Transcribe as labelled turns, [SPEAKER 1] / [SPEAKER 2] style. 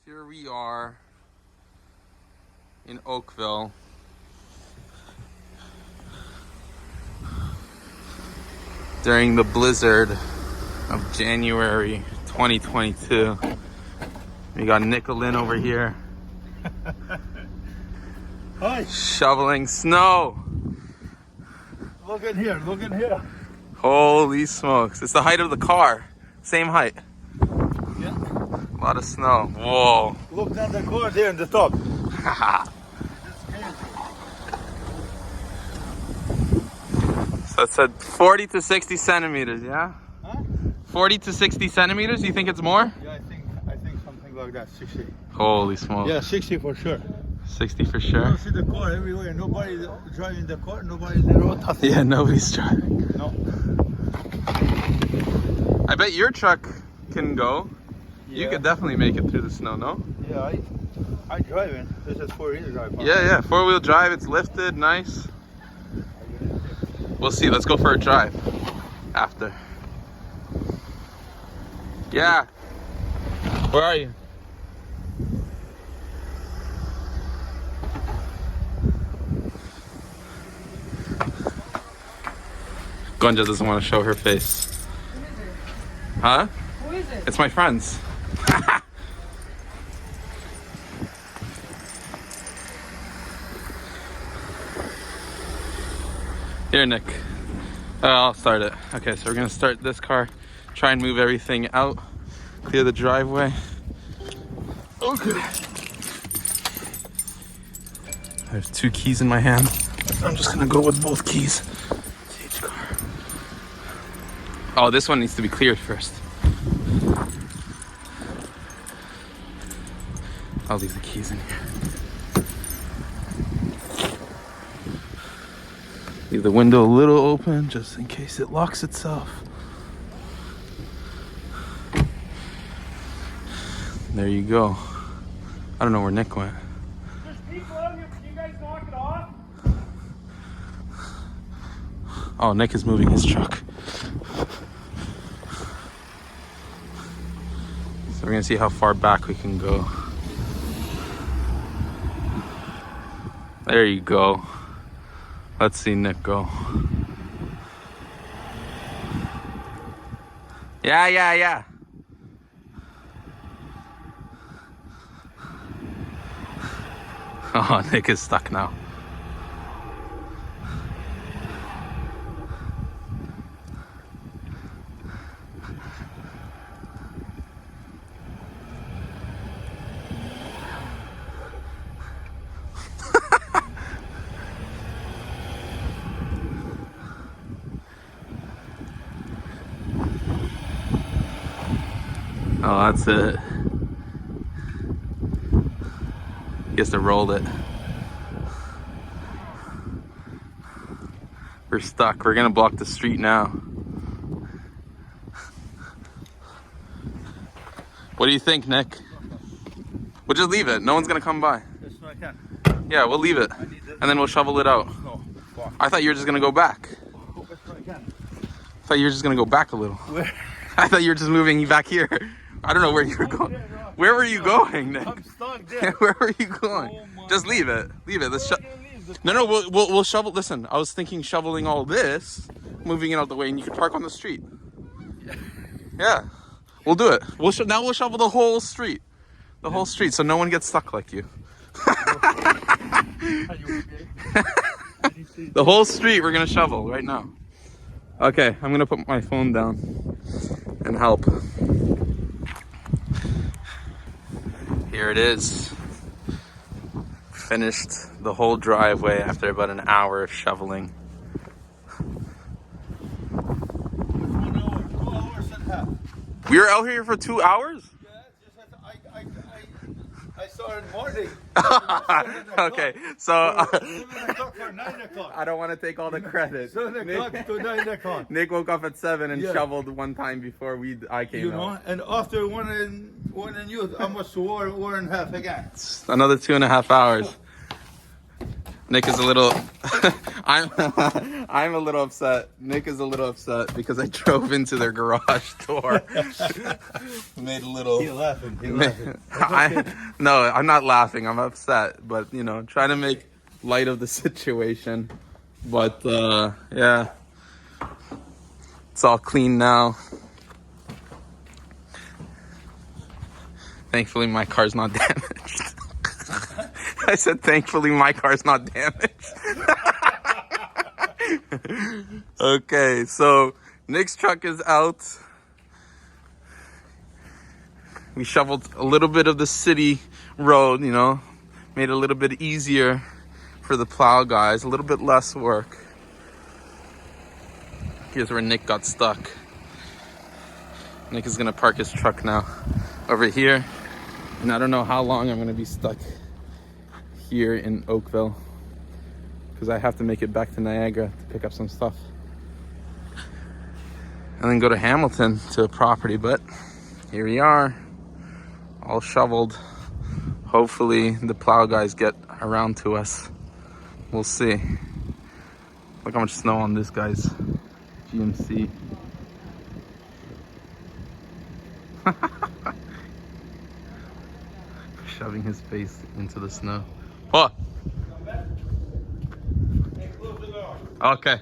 [SPEAKER 1] Here we are in Oakville. During the blizzard of January 2022. We got Nicholin over here.
[SPEAKER 2] Hi.
[SPEAKER 1] Shoveling snow.
[SPEAKER 2] Look in here, look in here.
[SPEAKER 1] Holy smokes. It's the height of the car. Same height.
[SPEAKER 2] Yeah.
[SPEAKER 1] A lot of snow. Whoa.
[SPEAKER 2] Look down the car there in the top.
[SPEAKER 1] So it said 40 to 60 centimeters, yeah?
[SPEAKER 2] Huh?
[SPEAKER 1] 40 to 60 centimeters? You think it's more?
[SPEAKER 2] Yeah, I think something like that, 60.
[SPEAKER 1] Holy smokes.
[SPEAKER 2] Yeah, 60 for sure.
[SPEAKER 1] 60 for
[SPEAKER 2] You
[SPEAKER 1] sure.
[SPEAKER 2] don't see the car everywhere. Nobody's driving the car, nobody's in the road. Nothing.
[SPEAKER 1] Yeah, nobody's driving.
[SPEAKER 2] No.
[SPEAKER 1] I bet your truck can go.
[SPEAKER 2] Yeah.
[SPEAKER 1] You could definitely make it through the snow, no?
[SPEAKER 2] Yeah, I driving. This is 4-wheel drive.
[SPEAKER 1] Yeah, four-wheel drive. It's lifted, nice. We'll see. Let's go for a drive after. Yeah. Where are you? Gonja doesn't want to show her face. Huh?
[SPEAKER 3] Who is it?
[SPEAKER 1] It's my friends. Here, Nick. I'll start it. Okay, so we're gonna start this car, try and move everything out, clear the driveway. Okay. I have 2 keys in my hand. I'm just gonna go with both keys. Each car. Oh, this one needs to be cleared first. I'll leave the keys in here. Leave the window a little open just in case it locks itself. There you go. I don't know where Nick went.
[SPEAKER 3] There's people out here. Can you guys knock it off?
[SPEAKER 1] Oh, Nick is moving his truck. So we're gonna see how far back we can go. There you go. Let's see Nick go. Yeah. Oh, Nick is stuck now. Oh, that's it. He has to roll it. We're stuck. We're gonna block the street now. What do you think, Nick? We'll just leave it. No one's gonna come by.
[SPEAKER 2] Yes, I can.
[SPEAKER 1] Yeah, we'll leave it. And then we'll shovel it out.
[SPEAKER 2] No, fuck.
[SPEAKER 1] I thought you were just gonna go back.
[SPEAKER 2] Yes, I can.
[SPEAKER 1] I thought you were just gonna go back a little.
[SPEAKER 2] Where?
[SPEAKER 1] I thought you were just moving back here. I don't know where you were going. Where were you going, Nick?
[SPEAKER 2] I'm stuck there.
[SPEAKER 1] Where were you going?
[SPEAKER 2] Oh my
[SPEAKER 1] Just leave it. Leave it. Let's
[SPEAKER 2] Where are you gonna leave the
[SPEAKER 1] No, we'll shovel. Listen, I was thinking shoveling all this, moving it out the way, and you could park on the street. Yeah, we'll do it. Now we'll shovel the whole street, whole street, so no one gets stuck like you. The whole street we're gonna shovel right now. Okay, I'm gonna put my phone down and help. Here it is. Finished the whole driveway after about an hour of shoveling.
[SPEAKER 2] 1 hour, 2 hours and a half.
[SPEAKER 1] We were out here for 2 hours?
[SPEAKER 2] Yeah, just I started morning.
[SPEAKER 1] Okay, so
[SPEAKER 2] 7 o'clock or 9 o'clock.
[SPEAKER 1] I don't want to take all the credit.
[SPEAKER 2] 7 o'clock to 9 o'clock.
[SPEAKER 1] Nick woke up at 7 and
[SPEAKER 2] Yeah.
[SPEAKER 1] shoveled one time before I came
[SPEAKER 2] You
[SPEAKER 1] out.
[SPEAKER 2] know, and after one and you, almost 1.5 hours again.
[SPEAKER 1] Another 2.5 hours. Nick is a little. I'm a little upset. Nick is a little upset because I drove into their garage door. Made a little.
[SPEAKER 2] He's laughing. He's laughing.
[SPEAKER 1] No, I'm not laughing. I'm upset, but you know, trying to make light of the situation. But yeah, it's all clean now. Thankfully, my car's not damaged. I said, thankfully, my car's not damaged. Okay, so Nick's truck is out. We shoveled a little bit of the city road, you know, made it a little bit easier for the plow guys, a little bit less work. Here's where Nick got stuck. Nick is gonna park his truck now over here. And I don't know how long I'm gonna be stuck here in Oakville because I have to make it back to Niagara to pick up some stuff and then go to Hamilton to a property. But here we are, all shoveled. Hopefully the plow guys get around to us. We'll see. Look how much snow on this guy's GMC. Shoving his face into the snow. What? Okay.